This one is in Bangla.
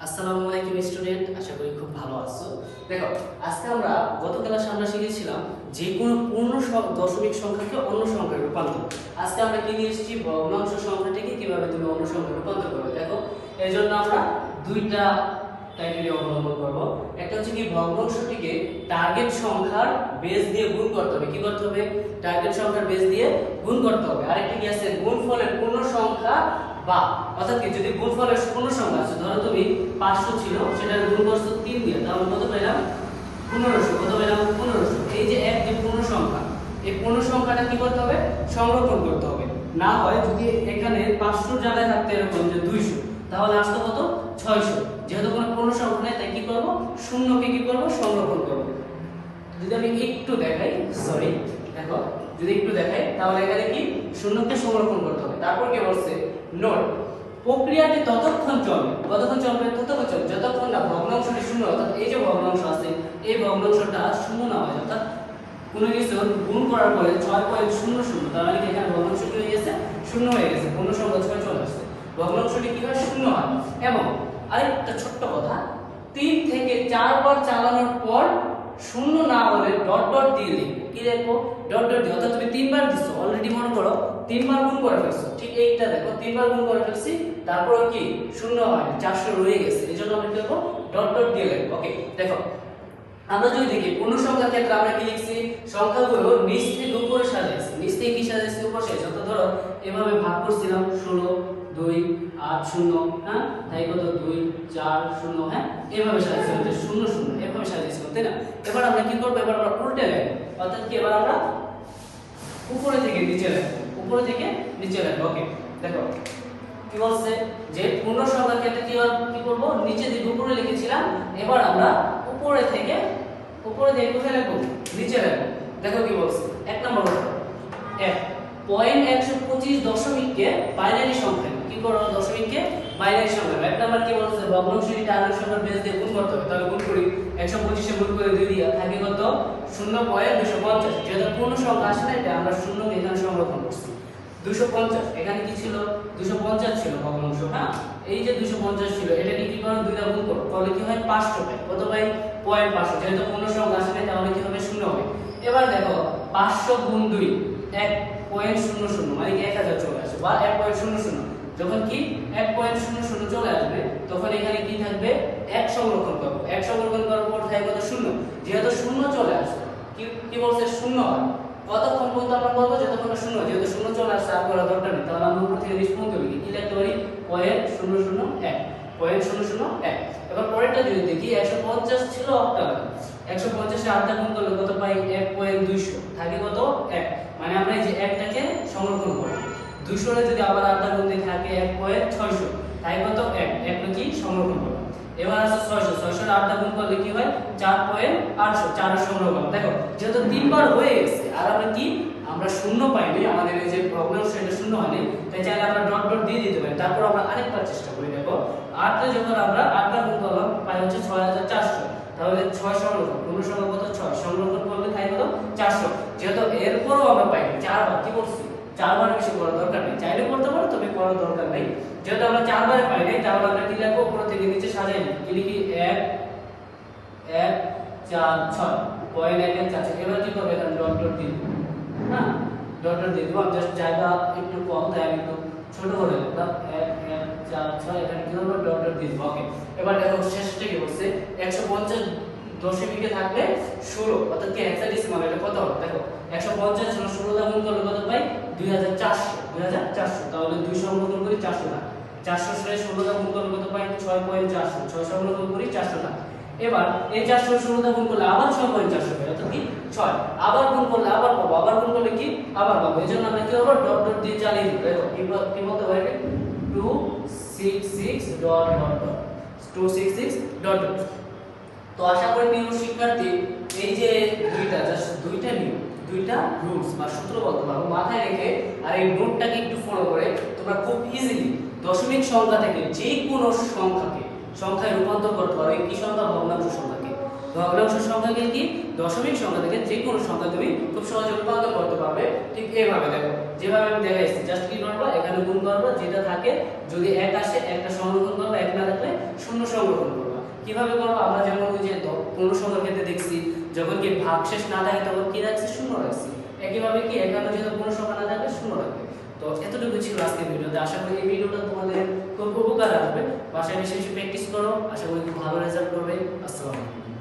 আসসালামু আলাইকুম স্টুডেন্ট, আশা করি খুব ভালো আছো। দেখো, আজকে আমরা গত ক্লাসে আমরা শিখেছিলাম যে কোনো পূর্ণ দশমিক সংখ্যাকে অন্য সংখ্যায় রূপান্তর। আজকে আমরা কি নিয়ে এসেছি, ভগ্নাংশ সংখ্যাটিকে কিভাবে তুমি অন্য সংখ্যায় রূপান্তর করবে। দেখো, এর জন্য আমরা দুইটা ক্রাইটেরিয়া অবলম্বন করব। একটা হচ্ছে কি, ভগ্নাংশটিকে টার্গেট সংখ্যার বেস দিয়ে গুণ করতে হবে। কি করতে হবে? টার্গেট সংখ্যার বেস দিয়ে গুণ করতে হবে। আরেকটা কি আছে, গুণফলের পূর্ণ সংখ্যা বা অর্থাৎ কি, যদি গুণফলের পূর্ণ সংখ্যা আছে, ধরো তুমি 500 ছিল, সেটার গুণ করছো 3 দিয়ে, তাহলে কত পেলাম? 1500। কত পেলাম? 1500। এই যে এক যে পূর্ণ সংখ্যা, এই পূর্ণ সংখ্যাটা কি করতে হবে? সংরক্ষণ করতে হবে। না হয় যদি এখানে 500 জায়গায় থাকতে এরকম যে 200, তাহলে আসতো কত? 600। যেহেতু কোনো পূর্ণ সংখ্যা নেই, তাই কি করব? শূন্যকে কি করব? সংরক্ষণ করব। যদি আমি একটু দেখাই, সরি, দেখো, যদি একটু দেখাই, তাহলে এখানে কি শূন্যকে সংরক্ষণ করতে হবে। তারপর কি বলছে? নোট, প্রক্রিয়াটি ততক্ষণ চলবে, কতক্ষণ চলবে? ততক্ষণ চলবে যতক্ষণ না ভগ্নাংশটি শূন্য, অর্থাৎ এই যে ভগ্নাংশ আছে, এই ভগ্নাংশটা শূন্য না হয়। অর্থাৎ কোনো কিছু গুণ করার পরে 6.00, তার মানে এখানে ভগ্নাংশটি হয়ে গেছে শূন্য হয়ে গেছে, পূর্ণ সংখ্যা 6 চলে আসছে, ভগ্নাংশটি কি হয়? শূন্য হয়। এবং আরেকটা ছোট্ট কথা, 3 থেকে 4 বার চালানোর পর শূন্য না হলে ডট ডট দিয়ে দিই। কি দেখো? ডট ডট দিয়ে, অর্থাৎ তুমি 3 বার দিছো, অলরেডি মনে করো 3 বার গুণ করে ফেলছো। ঠিক এইটা দেখো, 3 বার গুণ করে ফেলছি, তারপর কি শূন্য হয় 400 রয়ে গেছে, এজন্য আমরা কি করব? ডট ডট দিয়ে লিখব। ওকে, দেখো, আমরা যদি দেখি পূর্ণ সংখ্যার ক্ষেত্রে আমরা কি লিখছি? সংখ্যাগুলো নিচ থেকে উপরে সাজিয়েছি। নিচ থেকে কি সাজিয়েছি? উপরে সাজিয়েছি। অর্থাৎ ধরো এভাবে ভাগ করছিলাম, 16 2 8 0, হ্যাঁ, তাই কত? 2 4 0, হ্যাঁ, এভাবে সাজিয়েছিলাম যে 0 0, এভাবে সাজিয়েছিলাম, তাই না? এবার আমরা কি করব? এবার আমরা উল্টে লিখব। অর্থাৎ কি, এবার আমরা উপরে থেকে নিচে লিখব, উপরে থেকে নিচে লিখব। ওকে, দেখো কি বলছে, যে পূর্ণ সংখ্যার ক্ষেত্রে কি করব? নিচে থেকে উপরে লিখেছিলাম, এবার আমরা উপরে থেকে কোথায় লিখব? নিচে লিখব। দেখো কি বলছে, এক নম্বর উদাহরণ, 1.125 দশমিককে বাইনারি সংখ্যা, কি করব? দশমিককে বাইনারি সংখ্যা। এক নম্বর কি বলছে? ভগ্নাংশটি টার্গেট সংখ্যার বেস দিয়ে গুণ করতে হবে। তাহলে গুণ করি, 125 এ গুণ করে 2 দিয়া থাকে কত? 0.250। যেহেতু পূর্ণ সংখ্যা আসে না, এটা আমরা শূন্যকে এখানে সংরক্ষণ করছি। 250, এখানে কি ছিল? 250 ছিল ভগ্নাংশ, হ্যাঁ, এই যে 250 ছিল, এটাকে কি করো? 2 দ্বারা গুণ করো, তাহলে কি হয়? 500 পাই। কত পাই? 500। যেহেতু পূর্ণ সংখ্যা আসে না, তাহলে কি হবে? শূন্য হবে। এবার দেখো, 500 গুণ 2, 1.00, মানে কি 1000 চলে আসবে, বা 1.00। যখন কি 1.00 চলে আসবে, তখন এখানে কি থাকবে? 1 সংরক্ষণ করব। 1 সংরক্ষণ করার পর থাকবে কত? 0। যেহেতু 0 চলে আসবে, কি বলছে? শূন্য হয়। কতক্ষণ পর্যন্ত আমরা করব? যতক্ষণ না শূন্য। যেহেতু শূন্য চলে আসছে, আর করার দরকার নেই, তাহলে আমরা উপর থেকে নিচ পর্যন্ত লিখি। কি লিখতে পারি? 0.001, 0.001। এবার পরেরটা যদি দেখি, 150 ছিল অক্টাল, 150 এ 8 গুণ করলে কত পাই? 1.200, থাকে কত? 1। মানে আমরা এই যে 1টাকে সংরক্ষণ করব। 200 এ যদি আবার 8 গুণ দিই, থাকে 1.600, তাই কত? 1 টা কি সংরক্ষণ করব। এবার আছে 600, 600 এর 8 গুণ করলে কি হয়? 4.800, 4 এর সংরক্ষণ। দেখো, যেহেতু 3 বার হয়ে গেছে, আর আমরা কি, আমরা শূন্য পাইনি, আমাদের এই যে ভগ্নাংশ এটা শূন্য হয়নি, তাই চাইলে আমরা ডট ডট দিয়ে দিতে পারি। তারপর আমরা আরেকবার চেষ্টা করি। দেখো, 8 তে যখন আমরা 8 বার গুণ করলাম, পাই হচ্ছে 6400। তাহলে 6 সংরক্ষণ, পূর্ণ সংখ্যা কত? 6 সংরক্ষণ করলে থাকে কত? 400। যেহেতু এরপরও আমরা পাইনি, 4 বার কি করছি? 4 বার বেশি করার দরকার নেই, চাইলে করতে পারো, তবে করার দরকার নেই। যেহেতু আমরা 4 বারে পাই নাই, তাহলে আমরা কি লিখব? উপর থেকে নিচে সাজাই নিই। কি লিখি? 1 1 4 6, 0.146। এবার কি করব? এখানে ডট ডট দিয়ে দেব, হ্যাঁ, ডট ডট দিয়ে দেব। আমি জাস্ট জায়গা একটু কম, তাই আমি একটু ছোট করে লিখলাম, 1 1 4 6, এখানে কি করব? ডট ডট দিয়ে দেব। ওকে, এবার দেখো শেষটা কি বলছে? 150 দশমিকে থাকলে 16, অর্থাৎ কি হেক্সাডেসিমাল, এটা কত হবে? দেখো, 150 ছিল, 16 দ্বারা গুণ করলে কত পাই? 2400, 2400। তাহলে 2 সংরক্ষণ করি, 400 টাকা। 400 সাথে 16 দ্বারা গুণ করলে কত পাই? 6.400, 6 সংরক্ষণ করি, 400 টাকা। এবার এই 400 16 দ্বারা গুণ করলে আবার 6.400 পাই, অর্থাৎ কি 6। আবার গুণ করলে আবার পাবো, আবার গুণ করলে কি আবার পাবো। এজন্য আমরা কি করব? ডট ডট দিয়ে চালিয়ে দিব। দেখো কি বলতে পারি? 266 dot dot dot, 266 dot dot. তো আশা করি প্রিয় শিক্ষার্থী, এই যে দুইটা নিয়ম, দুইটা রুলস বা সূত্র বলতে পারো মাথায় রেখে, আর এই নোটটাকে একটু ফলো করে তোমরা খুব ইজিলি দশমিক সংখ্যা থেকে যে কোনো সংখ্যায় রূপান্তর করতে পারো। এই কি সংখ্যা? ভগ্নাংশ সংখ্যাকে। ভগ্নাংশ সংখ্যাকে কি দশমিক সংখ্যা থেকে যে কোনো সংখ্যা তুমি খুব সহজে রূপান্তর করতে পারবে। ঠিক এইভাবে দেখো, যেভাবে আমি দেখাইছি, জাস্ট কি করবা? এখানে গুণ করবা, যেটা থাকে যদি 1 আসে 1টা সংরক্ষণ করবা, 1 না থাকলে শূন্য সংরক্ষণ কিভাবে করো? আমরা যেমন ওই যে পূর্ণ সংখ্যার ক্ষেত্রে দেখছি যখন কি ভাগশেষ না থাকে তখন কি রাখছি? শূন্য রাখছি। একইভাবে কি এখানে যদি পূর্ণ সংখ্যা না থাকে শূন্য রাখবে। তো এতটুকু ছিল আজকের ভিডিওতে। আশা করি এই ভিডিওটা তোমাদের খুব উপকার আসবে। বাসায় বেশি বেশি প্র্যাকটিস করো, আশা করি খুব ভালো রেজাল্ট করবে। আসসালামু আলাইকুম।